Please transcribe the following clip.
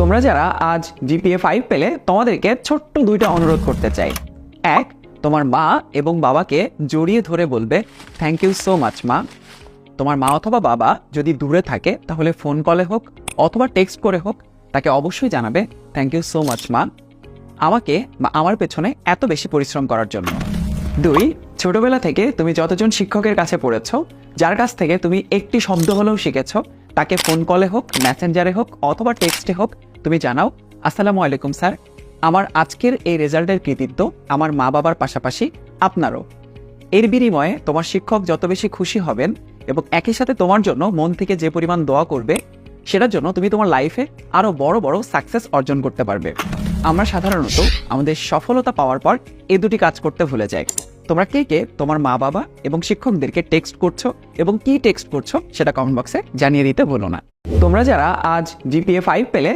তোমরা যারা আজ জিপিএ 5 পেলে তোমাদেরকে ছোট্ট দুইটা অনুরোধ করতে চাই। এক, তোমার মা এবং বাবাকে জড়িয়ে ধরে বলবে থ্যাংক ইউ সো মাচ মা। তোমার মা অথবা বাবা যদি দূরে থাকে তাহলে ফোন কলে হোক অথবা টেক্সট করে হোক তাকে অবশ্যই জানাবে থ্যাংক ইউ সো মাচ মা, আমাকে বা আমার পেছনে এত বেশি পরিশ্রম করার জন্য। দুই, ছোটবেলা থেকে তুমি যতজন শিক্ষকের কাছে পড়েছ, যার কাছ থেকে তুমি একটি শব্দ হলেও শিখেছ, তাকে ফোন কলে হোক, মেসেঞ্জারে হোক অথবা টেক্সটে হোক তুমি জানাও আসসালামু আলাইকুম স্যার, আমার আজকের এই রেজাল্টের কৃতিত্ব আমার মা বাবার পাশাপাশি আপনারও। এর বিনিময়ে তোমার শিক্ষক যত বেশি খুশি হবেন এবং একই সাথে তোমার জন্য মন থেকে যে পরিমাণ দোয়া করবে, সেটার জন্য তুমি তোমার লাইফে আরও বড় বড় সাকসেস অর্জন করতে পারবে। আমরা সাধারণত আমাদের সফলতা পাওয়ার পর এই দুটি কাজ করতে ভুলে যাই। তোমরা কে কে তোমার মা বাবা এবং শিক্ষকদেরকে টেক্সট করছো এবং কি টেক্সট করছো সেটা কমেন্ট বক্সে জানিয়ে দিতে ভুলো না। তোমরা যারা আজ জিপিএ 5 পেলে